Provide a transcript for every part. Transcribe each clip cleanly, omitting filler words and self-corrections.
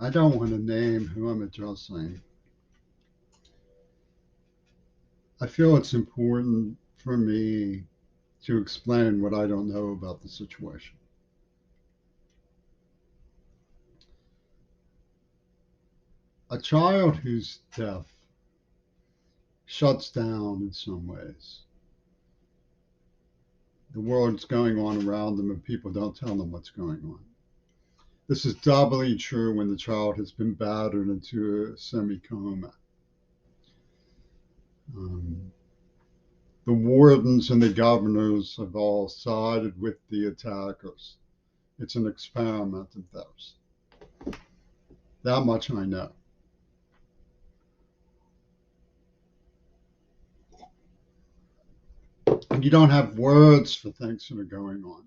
I don't want to name who I'm addressing. I feel it's important for me to explain what I don't know about the situation. A child who's deaf shuts down in some ways. The world's going on around them and people don't tell them what's going on. This is doubly true when the child has been battered into a semi-coma. Um, the wardens and the governors have all sided with the attackers. It's an experiment of theirs. That much I know. And you don't have words for things that are going on.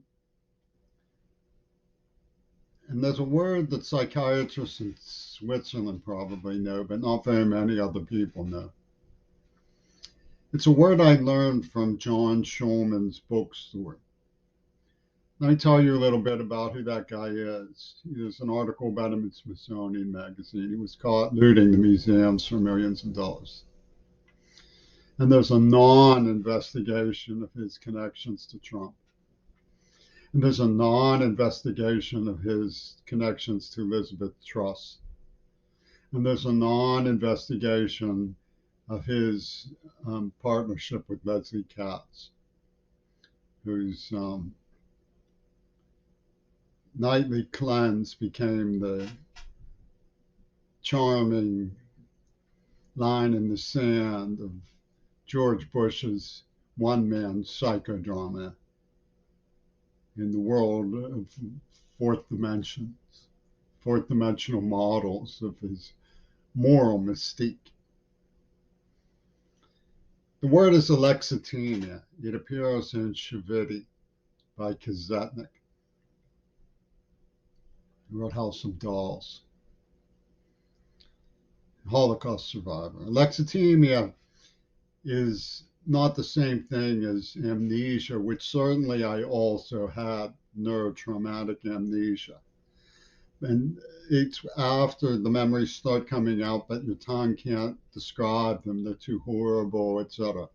And there's a word that psychiatrists in Switzerland probably know, but not very many other people know. It's a word I learned from John Schulman's bookstore. Let me tell you a little bit about who that guy is. There's an article about him in Smithsonian Magazine. He was caught looting the museums for millions of dollars. And there's a non investigation of his connections to Trump. And there's a non investigation of his connections to Elizabeth Truss. And there's a non investigation of his partnership with Leslie Katz, whose nightly cleanse became the charming line in the sand of George Bush's one man psychodrama in the world of fourth dimensions, fourth dimensional models of his moral mystique. The word is alexithymia. It appears in Shaviti by Kazetnik, who wrote House of Dolls, Holocaust survivor. Alexithymia is not the same thing as amnesia, which certainly I also had neurotraumatic amnesia. And it's after the memories start coming out, but your tongue can't describe them, they're too horrible, etc.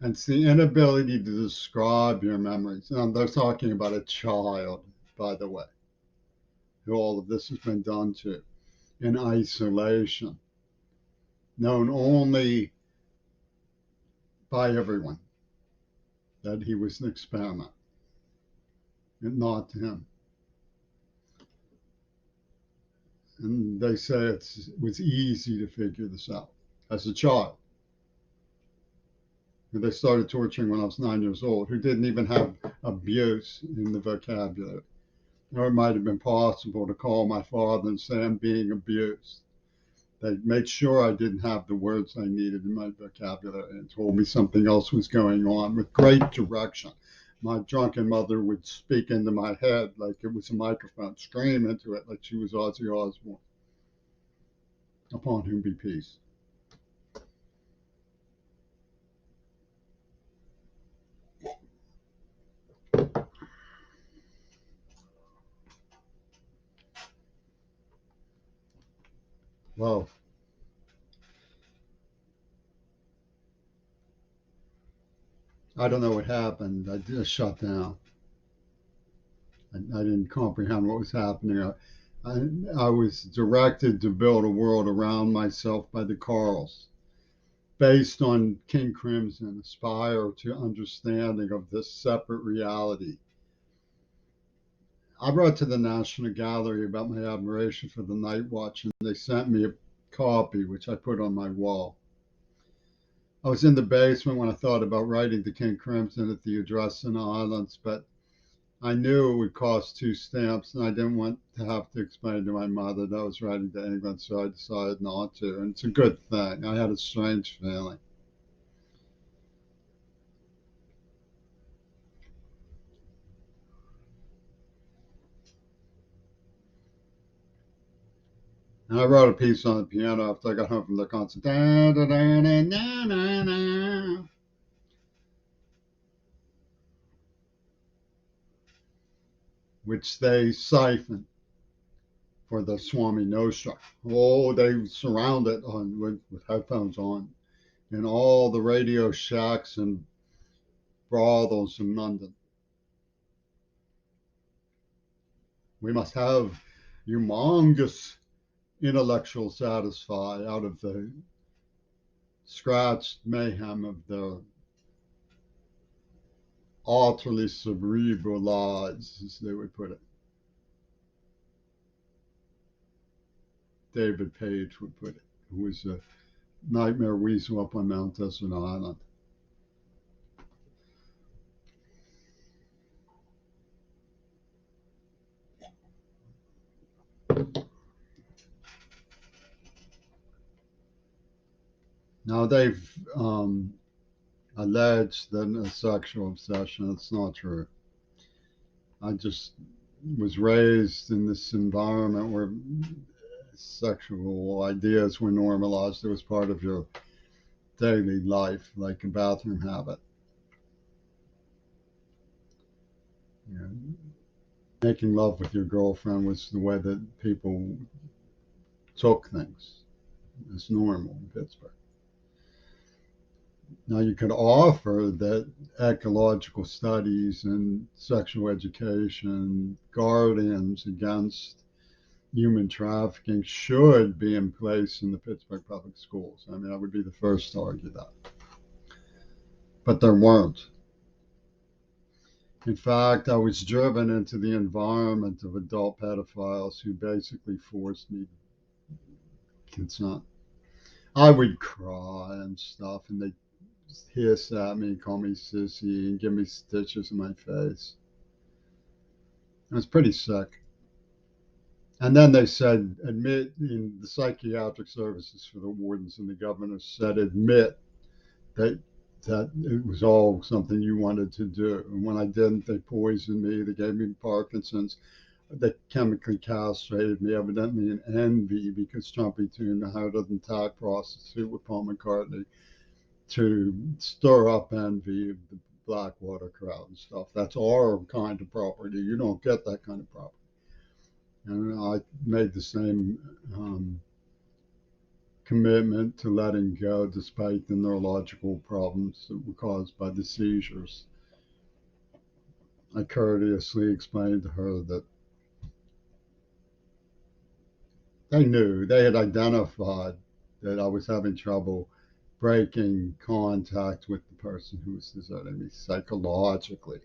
And it's the inability to describe your memories. And they're talking about a child, by the way, who all of this has been done to in isolation, known only by everyone that he was an experiment, and not him. And they say it was easy to figure this out as a child. Who they started torturing when I was 9 years old, who didn't even have abuse in the vocabulary. Or it might have been possible to call my father and say I'm being abused. They made sure I didn't have the words I needed in my vocabulary and told me something else was going on with great direction. My drunken mother would speak into my head like it was a microphone, scream into it like she was Ozzy Osbourne, upon whom be peace. Well, I don't know what happened. I just shut down. I didn't comprehend what was happening. I was directed to build a world around myself by the Carls, based on King Crimson, aspire to understanding of this separate reality. I wrote to the National Gallery about my admiration for the Night Watch, and they sent me a copy, which I put on my wall. I was in the basement when I thought about writing to King Crimson at the address in the islands, but I knew it would cost 2 stamps, and I didn't want to have to explain to my mother that I was writing to England, so I decided not to. And it's a good thing. I had a strange feeling. And I wrote a piece on the piano after I got home from the concert. Da, da, da, da, da, da, da, which they siphoned. for the Swami Nostra. Oh, they surround it with headphones on in all the radio shacks and brothels in London. We must have humongous intellectual satisfy out of the scratched mayhem of the utterly cerebral lives, as they would put it. David Page would put it, who was a nightmare weasel up on Mount Desert Island. Now they've alleged that a sexual obsession. It's not true. I just was raised in this environment where sexual ideas were normalized. It was part of your daily life, like a bathroom habit. You know, making love with your girlfriend was the way that people took things. It's normal in Pittsburgh. Now, you could offer that ecological studies and sexual education, guardians against human trafficking should be in place in the Pittsburgh public schools. I mean, I would be the first to argue that. But there weren't. In fact, I was driven into the environment of adult pedophiles who basically forced me to consent. I would cry and stuff, and they'd hiss at me and call me sissy and give me stitches in my face. It was pretty sick. And then they said, admit in the psychiatric services for the wardens and the governor said, admit that it was all something you wanted to do. And when I didn't, they poisoned me. They gave me Parkinson's. They chemically castrated me, evidently in envy, because Trumpy Tuna had an attack prostitute with Paul McCartney to stir up envy of the Blackwater crowd and stuff. That's our kind of property. You don't get that kind of property. And I made the same commitment to letting go despite the neurological problems that were caused by the seizures. I courteously explained to her that they had identified that I was having trouble breaking contact with the person who was deserting me psychologically.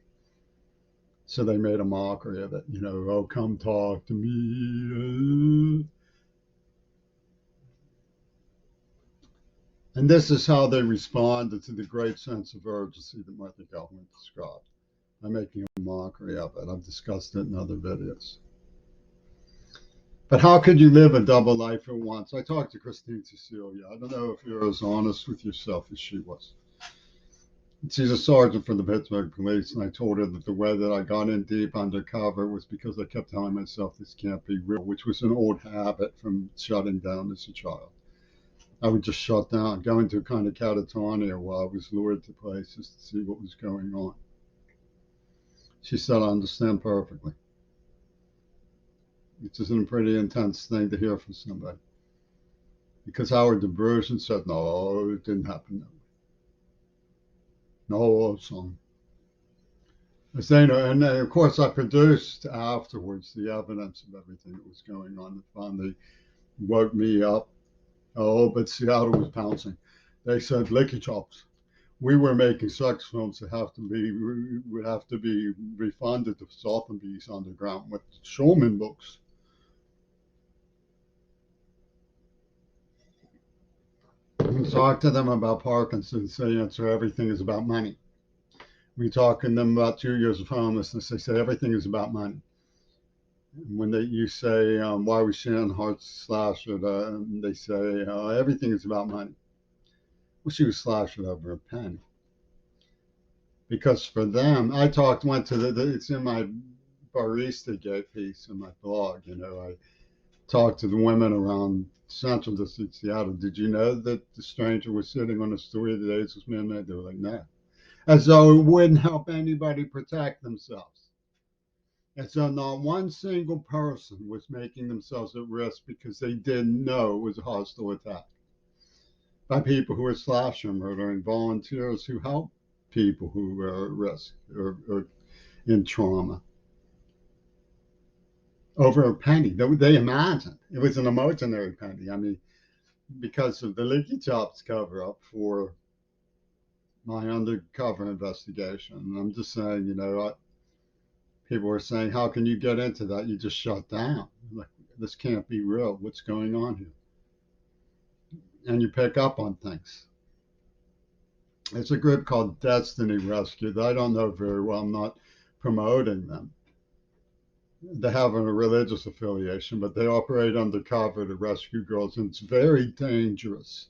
So they made a mockery of it, oh, come talk to me. And this is how they responded to the great sense of urgency that Martha Gellman described. I'm making a mockery of it. I've discussed it in other videos. But how could you live a double life at once? I talked to Christine Cecilia. I don't know if you're as honest with yourself as she was. She's a sergeant for the Pittsburgh Police, and I told her that the way that I got in deep undercover was because I kept telling myself this can't be real, which was an old habit from shutting down as a child. I would just shut down, go into a kind of catatonia while I was lured to places to see what was going on. She said, I understand perfectly. Which is a pretty intense thing to hear from somebody. Because Howard DeBruschen said, no, it didn't happen that way. No, son. I say, and of course, I produced afterwards the evidence of everything that was going on. That finally woke me up. Oh, but Seattle was pouncing. They said, licky chops. We were making sex films that would have to be refunded to Sotheby's underground with Shulman books. We talk to them about Parkinson's. They answer everything is about money. We talk to them about 2 years of homelessness. They say everything is about money. When you say why was Shannon Hart slashed, they say everything is about money. Well, she was slashed over a penny. Because for them, went to it's in my Barista Gate piece in my blog. I talked to the women around Central District Seattle. Did you know that the stranger was sitting on a story that AIDS was man-made? They were like, no. As though it wouldn't help anybody protect themselves. And so not one single person was making themselves at risk because they didn't know it was a hostile attack by people who were slash and murdering volunteers who help people who were at risk or in trauma over a penny. They imagined it was an imaginary penny. I mean, because of the Leaky Chops cover up for my undercover investigation. And I'm just saying, people were saying, how can you get into that? You just shut down. Like, this can't be real. What's going on here? And you pick up on things. It's a group called Destiny Rescue that I don't know very well. I'm not promoting them. They have a religious affiliation, but they operate undercover to rescue girls, and it's very dangerous.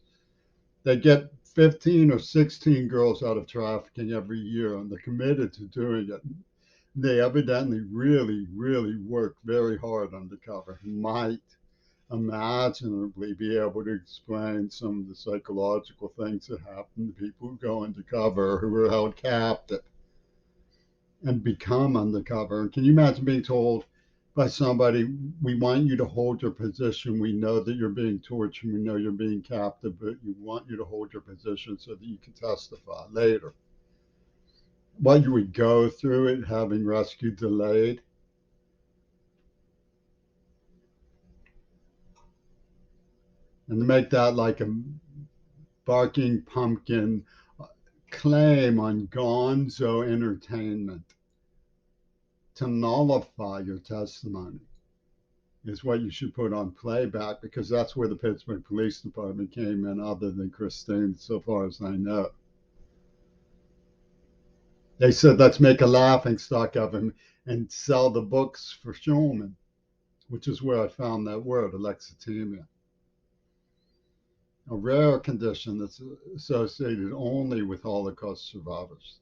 They get 15 or 16 girls out of trafficking every year, and they're committed to doing it. They evidently really, really work very hard undercover. Might imaginably be able to explain some of the psychological things that happen to people who go undercover, who are held captive and become undercover. And can you imagine being told by somebody, we want you to hold your position. We know that you're being tortured. We know you're being captive, but we want you to hold your position so that you can testify later. What you would go through it, having rescue delayed. And to make that like a barking pumpkin claim on gonzo entertainment to nullify your testimony is what you should put on playback, because that's where the Pittsburgh Police Department came in, other than Christine, so far as I know. They said, let's make a laughing stock of him and sell the books for Schulman, which is where I found that word, alexithymia, a rare condition that's associated only with Holocaust survivors.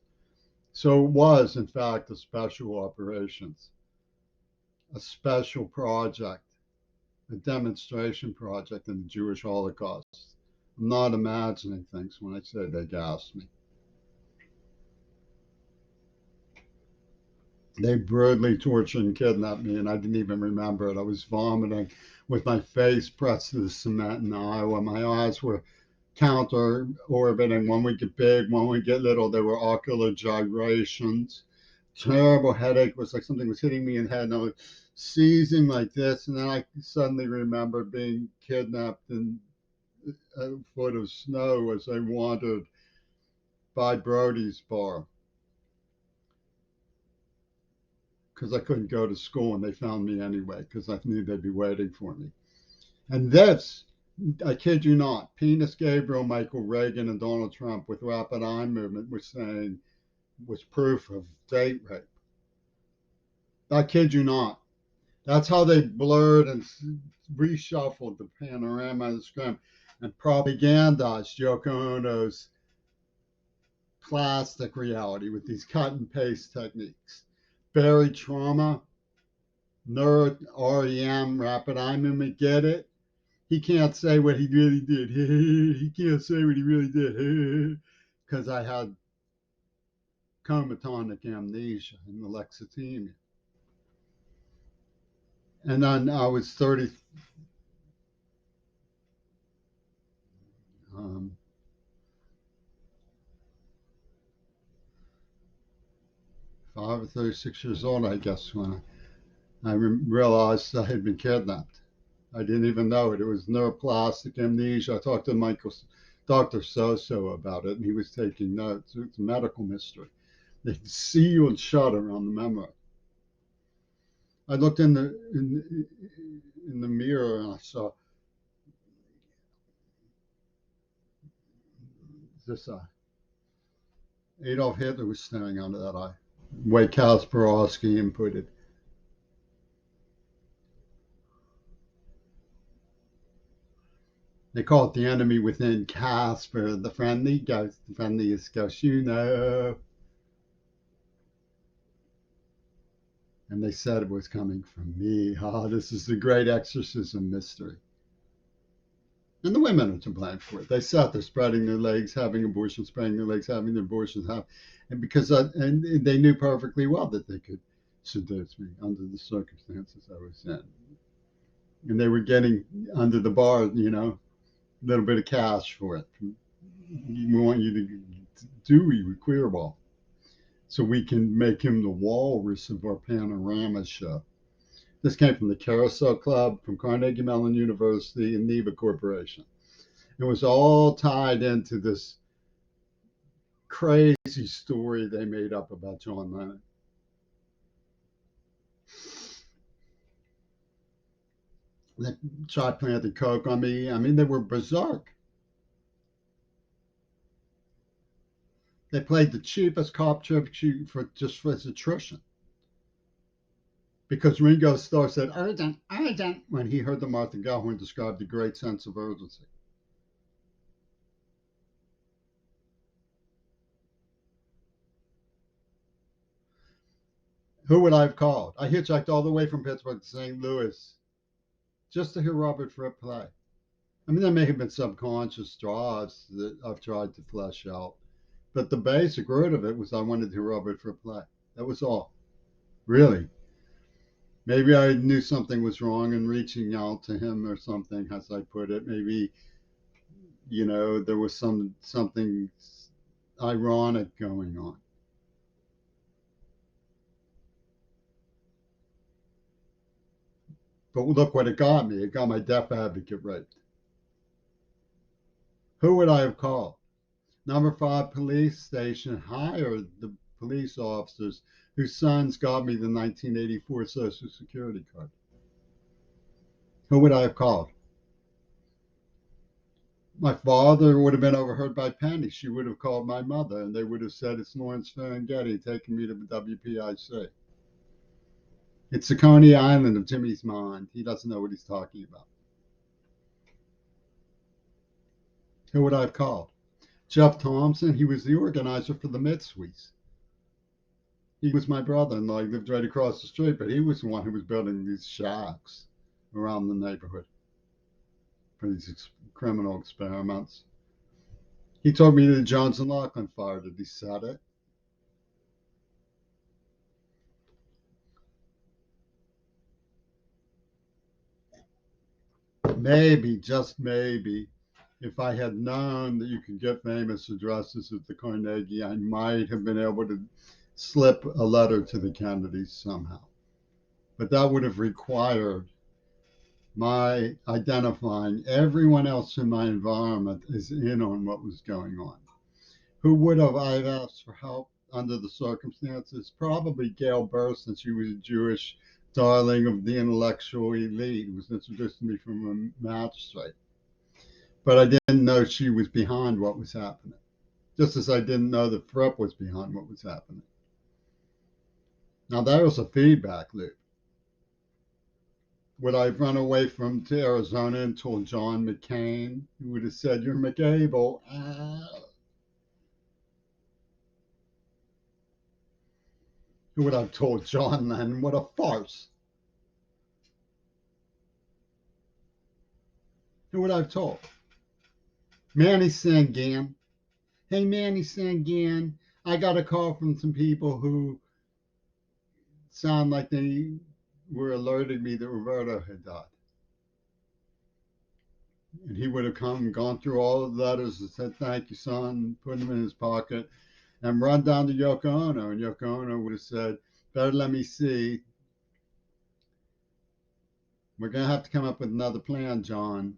So it was, in fact, a special operations, a special project, a demonstration project in the Jewish Holocaust. I'm not imagining things when I say they gassed me. They brutally tortured and kidnapped me, and I didn't even remember it. I was vomiting with my face pressed to the cement in Iowa. My eyes were counter orbiting. One would get big, one would get little. There were ocular gyrations. Terrible headache. It was like something was hitting me in the head, and I was seizing like this. And then I suddenly remember being kidnapped in a foot of snow as I wandered by Brody's bar because I couldn't go to school, and they found me anyway because I knew they'd be waiting for me. And this, I kid you not, Penis Gabriel, Michael Reagan, and Donald Trump with rapid eye movement were saying was proof of date rape. I kid you not. That's how they blurred and reshuffled the panorama of the screen and propagandized Yoko Ono's plastic reality with these cut and paste techniques. Buried trauma, nerd, REM, rapid eye movement, get it? He can't say what he really did. He can't say what he really did because I had comatonic amnesia and alexithymia. And then I was 30, um, 5 or 36 years old, I guess, when I realized I had been kidnapped. I didn't even know it. It was neuroplastic amnesia. I talked to Dr. Soso about it, and he was taking notes. It's a medical mystery. They seal and shut around the memory. I looked in the mirror and I saw this eye. Adolf Hitler was staring under that eye. Way Kasparowski inputted. They call it the enemy within. Casper, the friendly ghost, the friendliest ghost you know. And they said it was coming from me. This is the great exorcism mystery. And the women are to blame for it. They sat there spreading their legs, having abortions, spreading their legs, having their abortions, and because and they knew perfectly well that they could seduce me under the circumstances I was in. And they were getting under the bar, a little bit of cash for it. We want you to do your queer ball so we can make him the walrus of our panorama show. This came from the Carousel Club, from Carnegie Mellon University, and NEVA Corporation. It was all tied into this crazy story they made up about John Lennon. They tried planting coke on me. I mean, they were berserk. They played the cheapest cop trick for its attrition. Because Ringo Starr said, urgent, urgent, when he heard the Martha Gellhorn describe the great sense of urgency. Who would I have called? I hitchhiked all the way from Pittsburgh to St. Louis just to hear Robert Fripp play. I mean, there may have been subconscious draws that I've tried to flesh out, but the basic root of it was I wanted to hear Robert Fripp play. That was all. Really. Maybe I knew something was wrong in reaching out to him or something, as I put it. Maybe, there was something ironic going on. But look what it got me. It got my deaf advocate raped. Who would I have called? Number 5 police station hired the police officers whose sons got me the 1984 Social Security card. Who would I have called? My father would have been overheard by Penny. She would have called my mother, and they would have said, it's Lawrence Ferlinghetti taking me to the WPIC. It's the Coney Island of Jimmy's mind. He doesn't know what he's talking about. Who would I have called? Jeff Thompson. He was the organizer for the Mid-Suites. He was my brother-in-law. He lived right across the street, but he was the one who was building these shacks around the neighborhood for these criminal experiments. He told me the Johnson Laughlin fire. Did he set it? Maybe, just maybe, if I had known that you could get famous addresses at the Carnegie, I might have been able to slip a letter to the Kennedys somehow. But that would have required my identifying everyone else in my environment as in on what was going on. Who would have I asked for help under the circumstances? Probably Gail Burst, since she was a Jewish darling of the intellectual elite who was introduced to me from a magistrate. But I didn't know she was behind what was happening, just as I didn't know that Fripp was behind what was happening. Now, that was a feedback loop. Would I have run away to Arizona and told John McCain, who would have said, you're McAble? Who would I have told John Lennon? What a farce. Who would I have told? Manny Sangan. Hey, Manny Sangan, I got a call from some people who sound like they were alerting me that Roberto had died. And he would have gone through all the letters and said, thank you, son, put them in his pocket, and run down to Yoko Ono. And Yoko Ono would have said, better let me see. We're going to have to come up with another plan, John.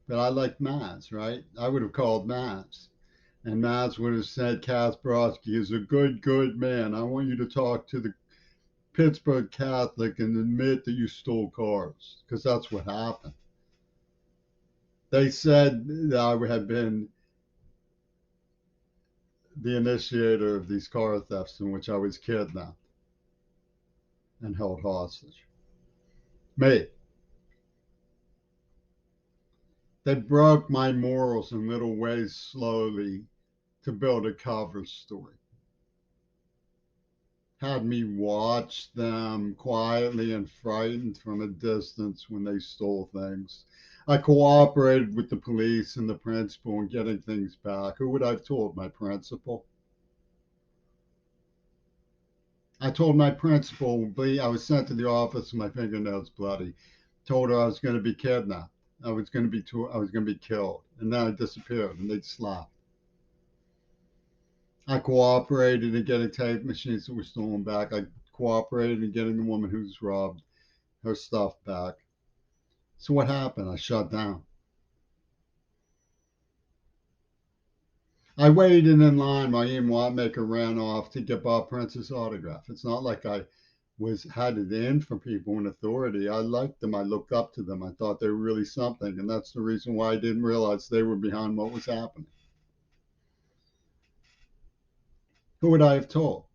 But I liked Maz, right? I would have called Maz. And Maz would have said, Kasparowski is a good man. I want you to talk to the Pittsburgh Catholic and admit that you stole cars, because that's what happened. They said that I had been the initiator of these car thefts in which I was kidnapped and held hostage. Me. They broke my morals in little ways slowly to build a cover story. Had me watch them quietly and frightened from a distance when they stole things. I cooperated with the police and the principal in getting things back. Who would I have told? My principal? I told my principal, I was sent to the office with my fingernails bloody. Told her I was going to be kidnapped. I was going to be killed, and then I disappeared, and they just laughed. I cooperated in getting tape machines that were stolen back. I cooperated in getting the woman who was robbed her stuff back. So what happened? I shut down. I waited in line while Ian Watmaker ran off to get Bob Prince's autograph. It's not like I was had it in for people in authority. I liked them. I looked up to them. I thought they were really something, and that's the reason why I didn't realize they were behind what was happening. Who would I have told?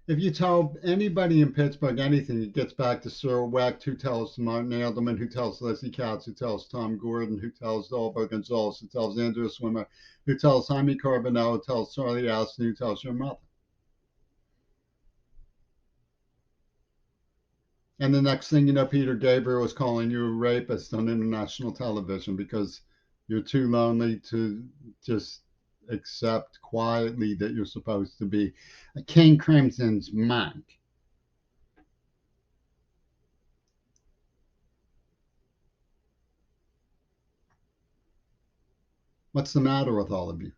If you tell anybody in Pittsburgh anything, it gets back to Sir Wecht, who tells Martin Edelman, who tells Leslie Katz, who tells Tom Gordon, who tells Dalbert Gonzalez, who tells Andrew Swimmer, who tells Jaime Carbonell, who tells Charlie Aston, who tells your mother. And the next thing you know, Peter Gabriel is calling you a rapist on international television because you're too lonely to just accept quietly that you're supposed to be a King Crimson's monk. What's the matter with all of you?